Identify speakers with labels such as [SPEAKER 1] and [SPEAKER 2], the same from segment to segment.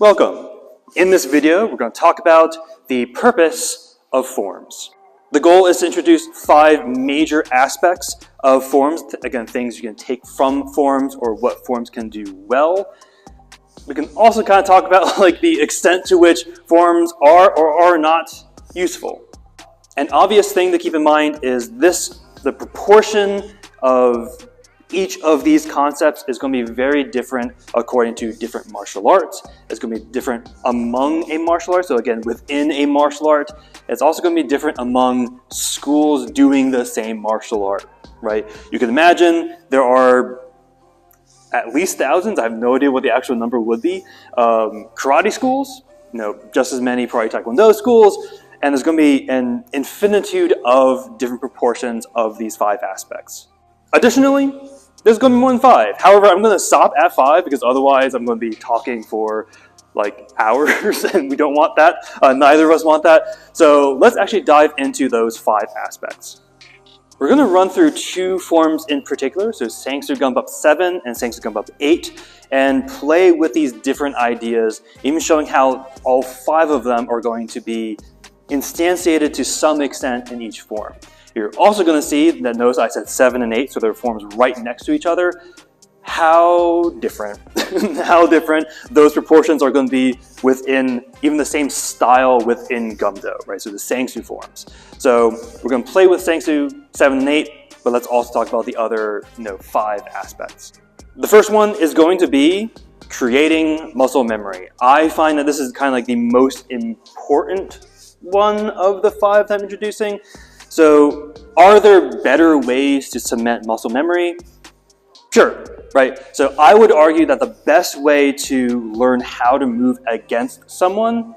[SPEAKER 1] Welcome. In this video, we're going to talk about the purpose of forms. The goal is to introduce 5 major aspects of forms. Again, things you can take from forms or what forms can do well. We can also kind of talk about the extent to which forms are or are not useful. An obvious thing to keep in mind is the proportion of each of these concepts is going to be very different according to different martial arts. It's going to be different among a martial art. So again, within a martial art, it's also going to be different among schools doing the same martial art, right? You can imagine there are at least thousands, I have no idea what the actual number would be, karate schools, just as many probably taekwondo schools, and there's going to be an infinitude of different proportions of these 5 aspects. Additionally, there's going to be more than 5. However, I'm going to stop at 5 because otherwise I'm going to be talking for hours and we don't want that. Neither of us want that. So let's actually dive into those 5 aspects. We're going to run through 2 forms in particular, so Sangsu Gumbop 7 and Sangsu Gumbop 8, and play with these different ideas, even showing how all 5 of them are going to be instantiated to some extent in each form. You're also going to see that, notice I said 7 and 8, so they're forms right next to each other. How different, how different those proportions are going to be within even the same style within Gumdo, right? So the Sangsu forms. So we're going to play with Sangsu 7 and 8, but let's also talk about the other 5 aspects. The first one is going to be creating muscle memory. I find that this is kind of the most important one of the 5 that I'm introducing. So are there better ways to cement muscle memory? Sure, right? So I would argue that the best way to learn how to move against someone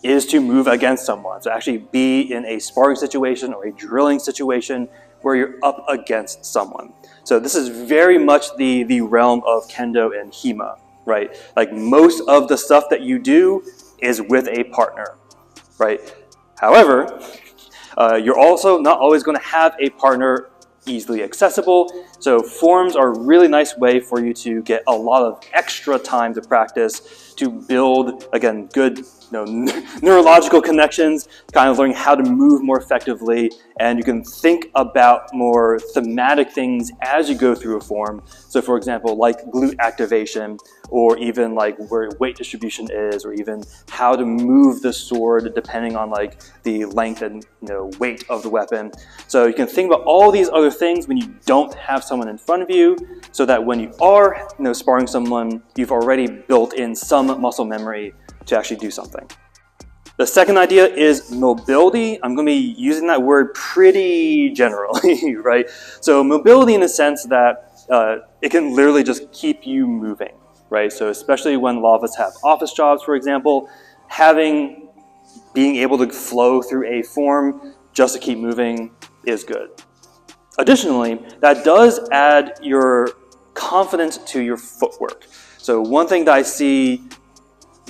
[SPEAKER 1] is to move against someone. So actually be in a sparring situation or a drilling situation where you're up against someone. So this is very much the realm of Kendo and Hema, right? Most of the stuff that you do is with a partner, right? However, you're also not always going to have a partner easily accessible. So forms are a really nice way for you to get a lot of extra time to practice, to build, again, good neurological connections, kind of learning how to move more effectively, and you can think about more thematic things as you go through a form. So for example, glute activation, or even where weight distribution is, or even how to move the sword depending on the length and weight of the weapon. So you can think about all these other things when you don't have someone in front of you, so that when you are sparring someone, you've already built in some muscle memory to actually do something. The second idea is mobility. I'm going to be using that word pretty generally, right? So mobility in the sense that it can literally just keep you moving, right? So especially when a lot of us have office jobs, for example, being able to flow through a form just to keep moving is good. Additionally, that does add your confidence to your footwork. So one thing that I see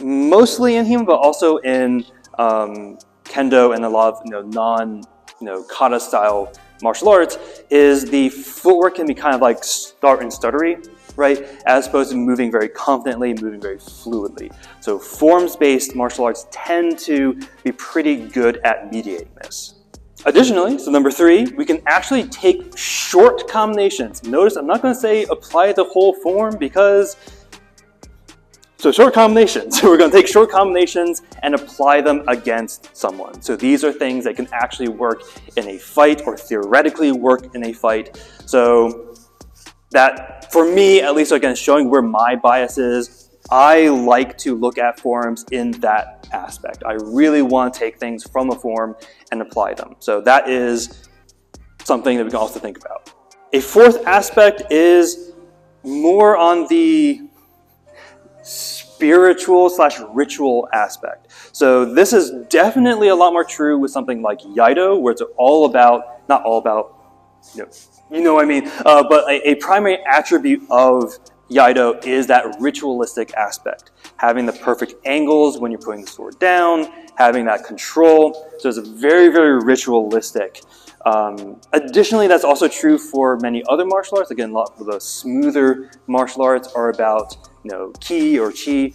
[SPEAKER 1] mostly in Hema, but also in Kendo and a lot of non-kata style martial arts, is the footwork can be kind of start and stuttery, right? As opposed to moving very confidently, moving very fluidly. So forms-based martial arts tend to be pretty good at mediating this. Additionally, so number 3, we can actually take short combinations. Notice I'm not going to say apply the whole form because short combinations. So we're going to take short combinations and apply them against someone. So these are things that can actually work in a fight or theoretically work in a fight. So that, for me, at least again, showing where my bias is, I like to look at forms in that aspect. I really want to take things from a form and apply them. So that is something that we can also think about. A 4th aspect is more on the spiritual/ritual aspect. So this is definitely a lot more true with something like Iaido, where it's all about, not all about, you know what I mean, but a primary attribute of Iaido is that ritualistic aspect. Having the perfect angles when you're putting the sword down, having that control. So it's a very, very ritualistic. Additionally, that's also true for many other martial arts. Again, a lot of the smoother martial arts are about ki or chi,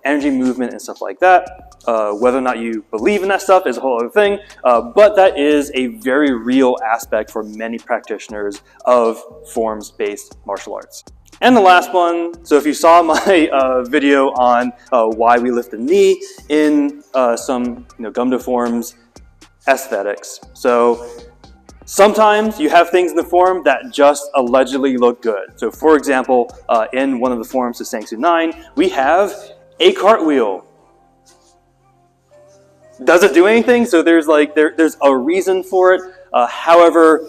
[SPEAKER 1] energy movement and stuff like that. Whether or not you believe in that stuff is a whole other thing, but that is a very real aspect for many practitioners of forms-based martial arts. And the last one, so if you saw my video on why we lift the knee in some Gumdo forms, aesthetics. So sometimes you have things in the form that just allegedly look good. So for example, in one of the forms of Sang Soo 9, we have a cartwheel. Does it do anything? So there's a reason for it. However,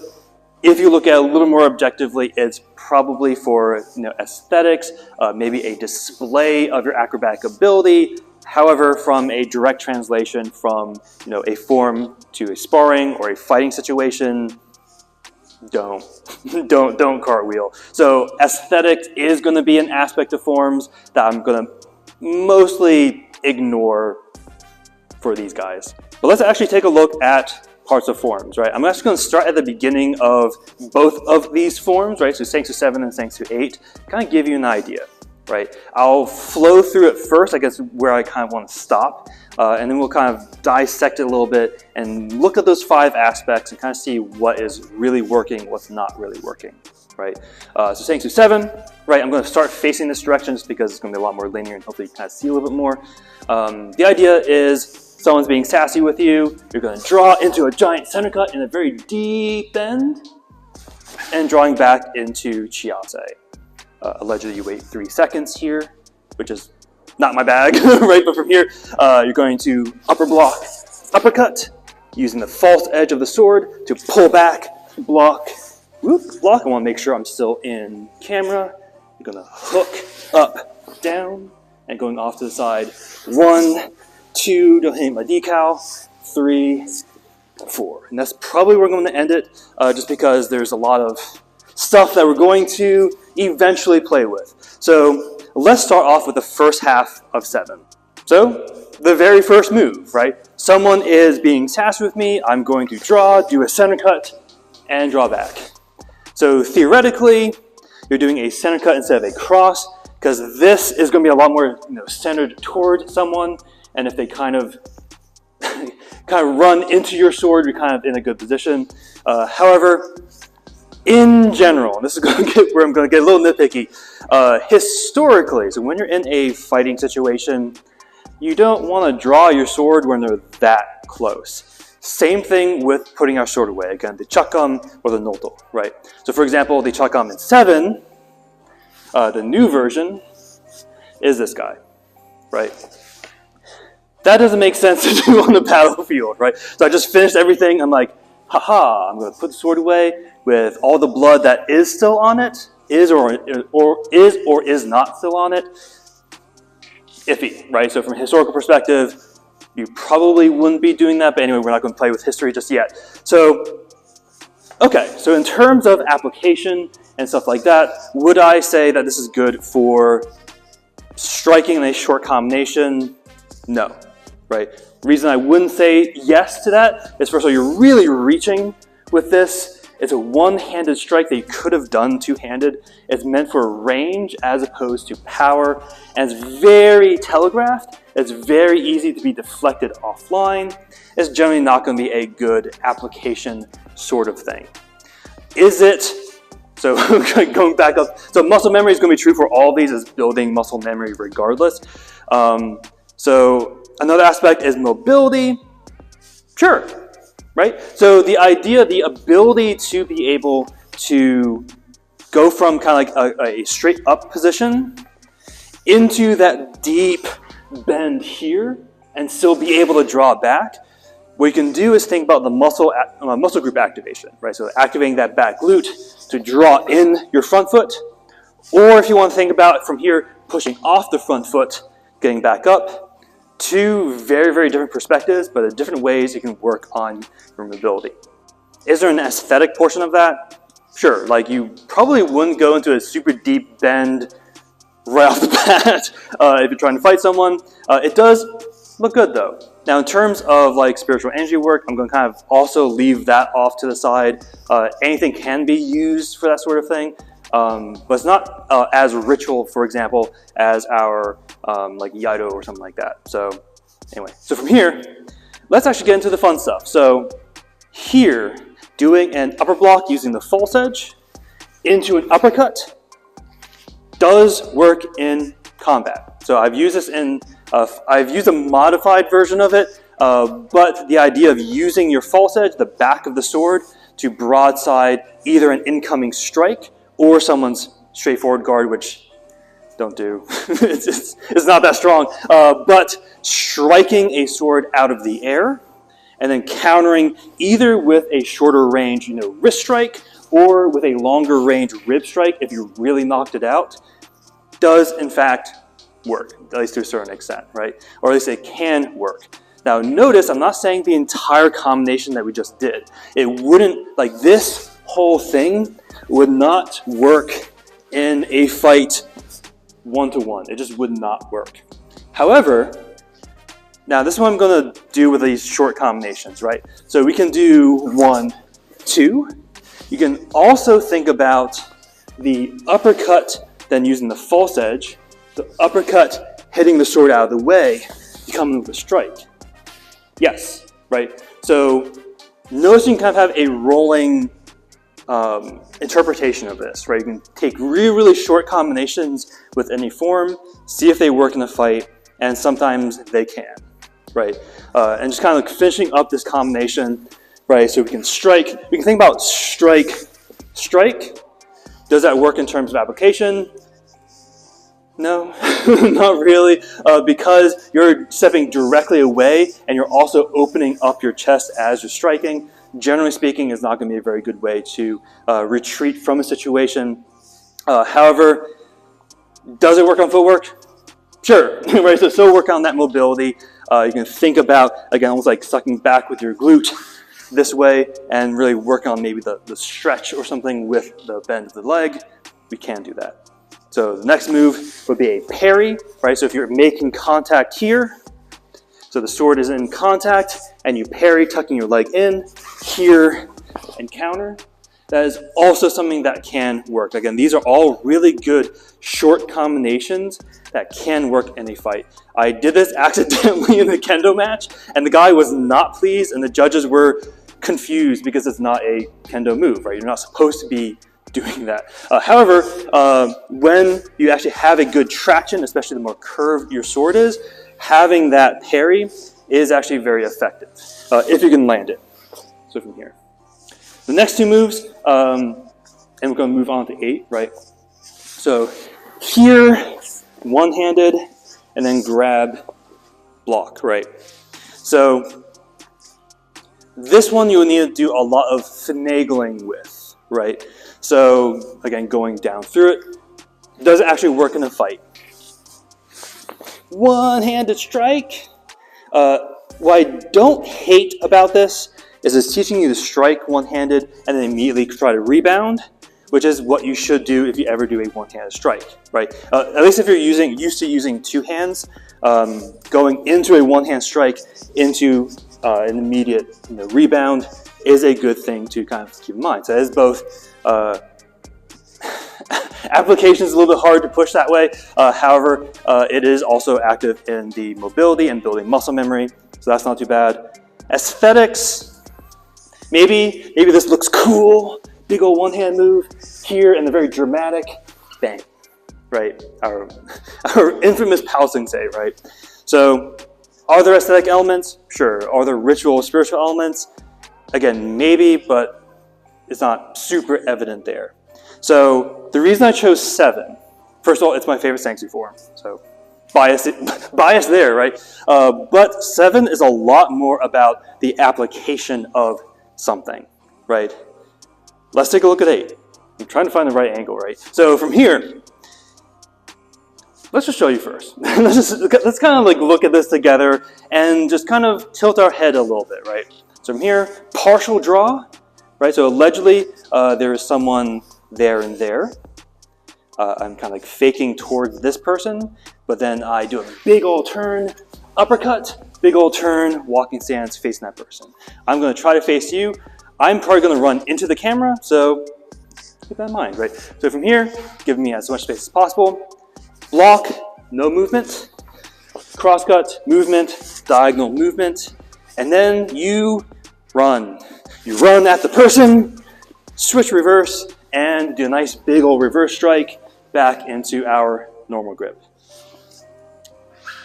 [SPEAKER 1] if you look at it a little more objectively, it's probably for aesthetics, maybe a display of your acrobatic ability. However, from a direct translation from a form to a sparring or a fighting situation, don't cartwheel. So aesthetics is going to be an aspect of forms that I'm going to mostly ignore for these guys. But let's actually take a look at parts of forms, right? I'm actually going to start at the beginning of both of these forms, right? So Sang Soo 7 and Sang Soo 8, kind of give you an idea, right? I'll flow through it first, I guess, where I kind of want to stop, and then we'll kind of dissect it a little bit and look at those 5 aspects and kind of see what is really working, what's not really working, right? So Sang Soo 7, right? I'm going to start facing this direction just because it's going to be a lot more linear and hopefully you can kind of see a little bit more. The idea is someone's being sassy with you, you're going to draw into a giant center cut in a very deep bend, and drawing back into chiate. Allegedly you wait 3 seconds here, which is not my bag, right? But from here, you're going to upper block, uppercut, using the false edge of the sword to pull back, block, whoop, block. I want to make sure I'm still in camera. You're going to hook up, down, and going off to the side. 1, 2, don't hit my decal, 3, 4. And that's probably where I'm going to end it, just because there's a lot of stuff that we're going to eventually play with. So let's start off with the first half of 7. So the very first move, right? Someone is being sassy with me, I'm going to draw, do a center cut, and draw back. So theoretically, you're doing a center cut instead of a cross, because this is going to be a lot more centered toward someone. And if they kind of run into your sword, you're kind of in a good position. However, in general, and this is going to get where I'm going to get a little nitpicky, historically, so when you're in a fighting situation, you don't want to draw your sword when they're that close. Same thing with putting our sword away. Again, the chakam or the noto, right? So for example, the chakam in 7, the new version is this guy, right? That doesn't make sense to do on the battlefield, right? So I just finished everything. I'm like, haha, I'm going to put the sword away with all the blood that is still on it, is or is not still on it. Iffy, right? So from a historical perspective, you probably wouldn't be doing that, but anyway, we're not going to play with history just yet. So, okay, so in terms of application and stuff like that, would I say that this is good for striking in a short combination? No. Right? The reason I wouldn't say yes to that is, first of all, you're really reaching with this. It's a one-handed strike that you could have done two-handed. It's meant for range as opposed to power, and it's very telegraphed. It's very easy to be deflected offline. It's generally not going to be a good application sort of thing. Is it? So going back up, so muscle memory is going to be true for all these, is building muscle memory regardless. So another aspect is mobility. Sure, right? So the idea, the ability to be able to go from kind of like a straight up position into that deep bend here and still be able to draw back. What you can do is think about the muscle group activation, right? So activating that back glute to draw in your front foot, or if you want to think about it from here, pushing off the front foot, getting back up. Two very, very different perspectives, but the different ways you can work on your mobility. Is there an aesthetic portion of that? Sure, like you probably wouldn't go into a super deep bend right off the bat if you're trying to fight someone. It does look good though. Now in terms of like spiritual energy work, I'm going to kind of also leave that off to the side. Anything can be used for that sort of thing. but it's not as ritual, for example, as our like Yaido or something like that. So anyway, so from here, let's actually get into the fun stuff. So here, doing an upper block using the false edge into an uppercut does work in combat. So I've used this in, I've used a modified version of it, but the idea of using your false edge, the back of the sword, to broadside either an incoming strike or someone's straightforward guard, which don't do. it's not that strong. But striking a sword out of the air and then countering either with a shorter range, wrist strike, or with a longer range rib strike, if you really knocked it out, does in fact work, at least to a certain extent, right? Or at least it can work. Now notice, I'm not saying the entire combination that we just did. It wouldn't, like this whole thing would not work in a fight one-to-one. It just would not work. However, now this is what I'm gonna do with these short combinations, right? So we can do 1, 2. You can also think about the uppercut, then using the false edge, the uppercut hitting the sword out of the way, coming with a strike. Yes, right? So notice you can kind of have a rolling interpretation of this, right? You can take really, really short combinations with any form, see if they work in a fight, and sometimes they can, right? And just kind of like finishing up this combination, right? So we can strike, we can think about strike. Does that work in terms of application? No, not really, because you're stepping directly away and you're also opening up your chest as you're striking. Generally speaking, it's not going to be a very good way to retreat from a situation. However, does it work on footwork? Sure, right? So still work on that mobility. You can think about, again, almost like sucking back with your glute this way and really work on maybe the stretch or something with the bend of the leg. We can do that. So the next move would be a parry, right? So if you're making contact here, so the sword is in contact and you parry, tucking your leg in, here, and counter. That is also something that can work. Again, these are all really good short combinations that can work in a fight. I did this accidentally in the kendo match and the guy was not pleased and the judges were confused because it's not a kendo move, right? You're not supposed to be doing that. However, when you actually have a good traction, especially the more curved your sword is, having that parry is actually very effective if you can land it. So from here. The next two moves, and we're going to move on to 8, right? So here, one-handed, and then grab, block, right? So this one you will need to do a lot of finagling with, right? So again, going down through it, does it actually work in a fight? One-handed strike. What I don't hate about this is it's teaching you to strike one-handed and then immediately try to rebound, which is what you should do if you ever do a one-handed strike, right? At least if you're used to using two hands, going into a one-hand strike into an immediate rebound is a good thing to kind of keep in mind. So it is both application is a little bit hard to push that way. However, it is also active in the mobility and building muscle memory, so that's not too bad. Aesthetics, maybe this looks cool, big old one-hand move here and the very dramatic bang, right? Our infamous Pao Sensei, right? So are there aesthetic elements? Sure. Are there ritual or spiritual elements? Again, maybe, but it's not super evident there. So the reason I chose 7, first of all, it's my favorite Sangsu form, so bias there, right? But 7 is a lot more about the application of something, right? Let's take a look at 8. I'm trying to find the right angle, right? So from here, let's just show you first. let's kind of like look at this together and just kind of tilt our head a little bit, right? So from here, partial draw, right? So allegedly, there is someone there and there. I'm kind of like faking towards this person, but then I do a big old turn, uppercut, big old turn, walking stance, facing that person. I'm going to try to face you. I'm probably going to run into the camera, so keep that in mind, right? So from here, give me as much space as possible. Block, no movement. Crosscut, movement, diagonal movement. And then you run. You run at the person, switch reverse, and do a nice big old reverse strike back into our normal grip.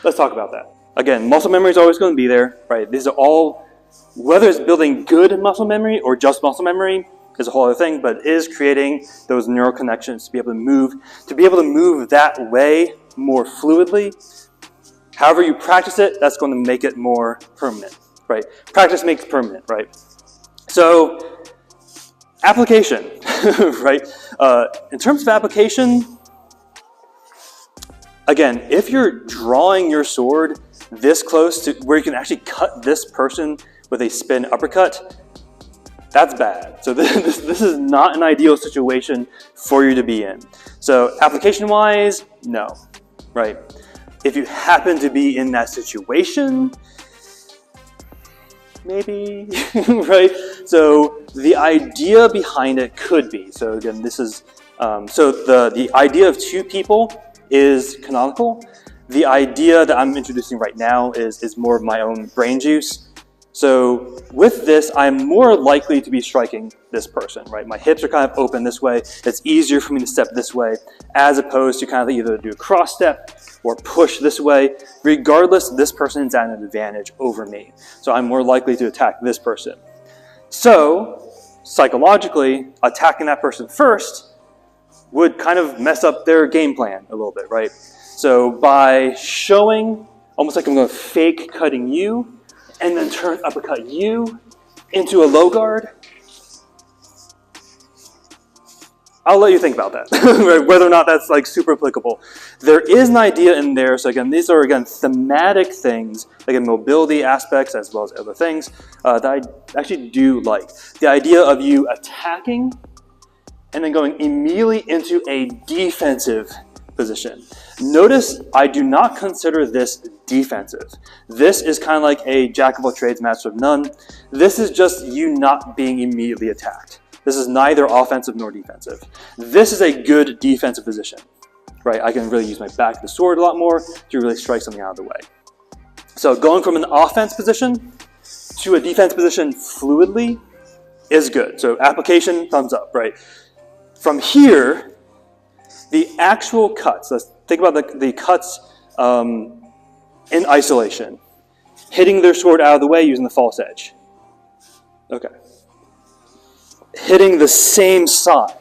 [SPEAKER 1] Let's talk about that. Again, muscle memory is always going to be there, right? These are all, whether it's building good muscle memory or just muscle memory is a whole other thing, but it is creating those neural connections to be able to move that way more fluidly. However you practice it, that's going to make it more permanent, right? Practice makes permanent, right? So, application, right? In terms of application, again, if you're drawing your sword this close to where you can actually cut this person with a spin uppercut, that's bad. So this is not an ideal situation for you to be in. So application-wise, no, right? If you happen to be in that situation, maybe, right? So the idea behind it could be, so again, this is, so the idea of two people is canonical. The idea that I'm introducing right now is more of my own brain juice. So with this, I'm more likely to be striking this person, right? My hips are kind of open this way. It's easier for me to step this way, as opposed to kind of either do a cross step or push this way. Regardless, this person is at an advantage over me. So I'm more likely to attack this person. So psychologically, attacking that person first would kind of mess up their game plan a little bit, right? So by showing, almost like I'm going to fake cutting you, and then turn uppercut you into a low guard, I'll let you think about that, right? Whether or not that's like super applicable. There is an idea in there, so again, these are again thematic things, again mobility aspects as well as other things that I actually do like. The idea of you attacking and then going immediately into a defensive position. Notice I do not consider this defensive. This is kind of like a jack of all trades, master of none. This is just you not being immediately attacked. This is neither offensive nor defensive. This is a good defensive position, right? I can really use my back of the sword a lot more to really strike something out of the way. So going from an offense position to a defense position fluidly is good. So application, thumbs up, right? From here, the actual cuts, let's think about the cuts in isolation. Hitting their sword out of the way using the false edge. Okay. Hitting the same side.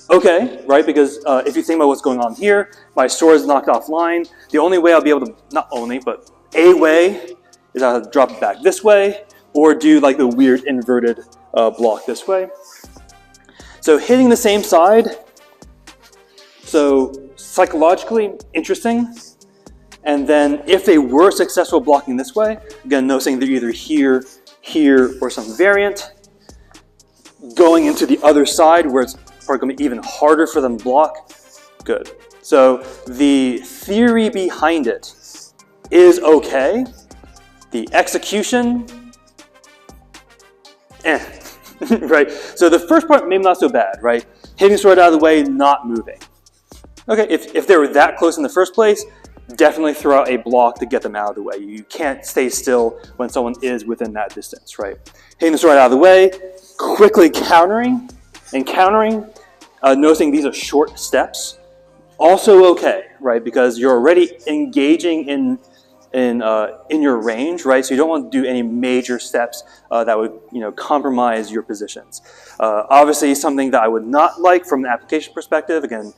[SPEAKER 1] Okay, right, because if you think about what's going on here, my sword is knocked offline. The only way I'll be able to, not only, but a way is I'll drop it back this way or do like the weird inverted block this way. So hitting the same side, so psychologically interesting. And then if they were successful blocking this way, again, noticing they're either here, here, or some variant, going into the other side where it's probably going to be even harder for them to block, good. So the theory behind it is okay. The execution, right? So the first part, maybe not so bad, right? Hitting the sword out of the way, not moving. Okay, if they were that close in the first place, definitely throw out a block to get them out of the way. You can't stay still when someone is within that distance, right? Hitting the sword out of the way, quickly countering, noticing these are short steps, also okay, right? Because you're already engaging in your range, right? So you don't want to do any major steps that would, compromise your positions. Obviously, something that I would not like from an application perspective, again,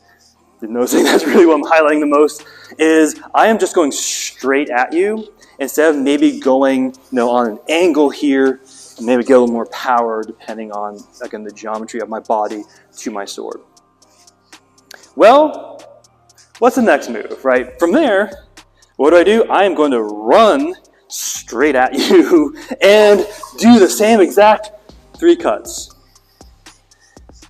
[SPEAKER 1] noticing that's really what I'm highlighting the most, is I am just going straight at you instead of maybe going, on an angle here, and maybe get a little more power depending on, again, the geometry of my body to my sword. Well, what's the next move, right? From there, what do? I am going to run straight at you and do the same exact 3 cuts.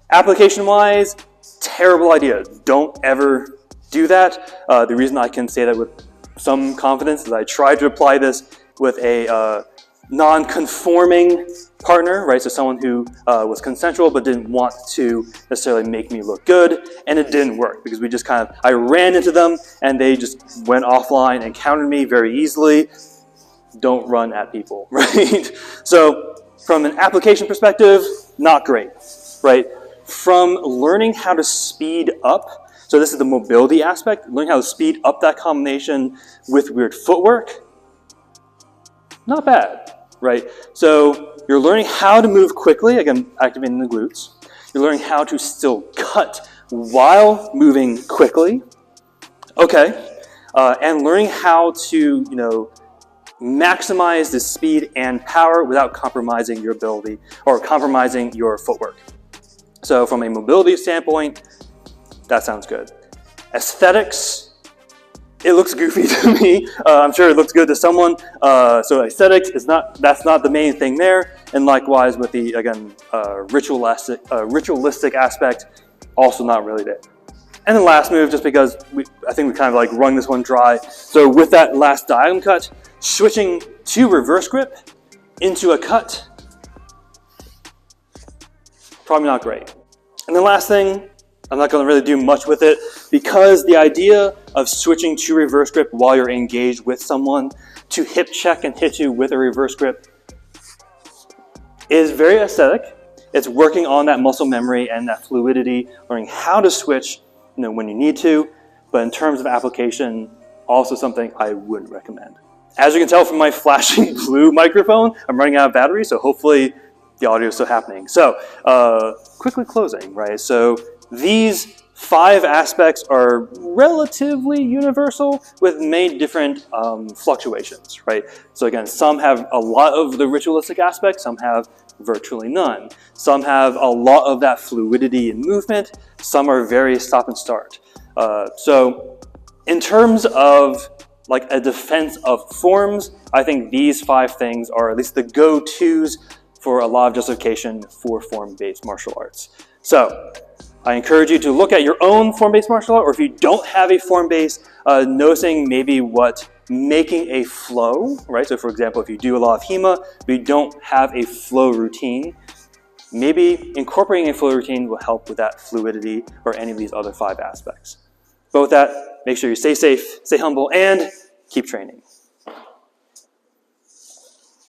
[SPEAKER 1] Application-wise, terrible idea. Don't ever do that. The reason I can say that with some confidence is I tried to apply this with a non-conforming partner, right? So someone who was consensual but didn't want to necessarily make me look good, and it didn't work because we just I ran into them and they just went offline and countered me very easily. Don't run at people, right? So from an application perspective, not great, right? From learning how to speed up, so this is the mobility aspect, learning how to speed up that combination with weird footwork, not bad, right? So you're learning how to move quickly, again, activating the glutes. You're learning how to still cut while moving quickly, okay, and learning how to, maximize the speed and power without compromising your ability or compromising your footwork. So from a mobility standpoint, that sounds good. Aesthetics, it looks goofy to me. I'm sure it looks good to someone. So aesthetics is that's not the main thing there. And likewise with the, again, ritualistic aspect, also not really there. And the last move, just because I think we kind of wrung this one dry. So with that last diagonal cut, switching to reverse grip into a cut, probably not great. And the last thing, I'm not going to really do much with it because the idea of switching to reverse grip while you're engaged with someone to hip check and hit you with a reverse grip is very aesthetic. It's working on that muscle memory and that fluidity, learning how to switch when you need to, but in terms of application, also something I wouldn't recommend. As you can tell from my flashing blue microphone, I'm running out of battery, so hopefully the audio is still happening. So quickly closing, right? So these 5 aspects are relatively universal with many different fluctuations, right? So again, some have a lot of the ritualistic aspects, some have virtually none. Some have a lot of that fluidity in movement, some are very stop and start. So in terms of a defense of forms, I think these 5 things are at least the go-tos for a lot of justification for form-based martial arts. So I encourage you to look at your own form-based martial art, or if you don't have a form-based, noticing maybe what making a flow, right? So for example, if you do a lot of HEMA, but you don't have a flow routine, maybe incorporating a flow routine will help with that fluidity or any of these other 5 aspects. But with that, make sure you stay safe, stay humble, and keep training.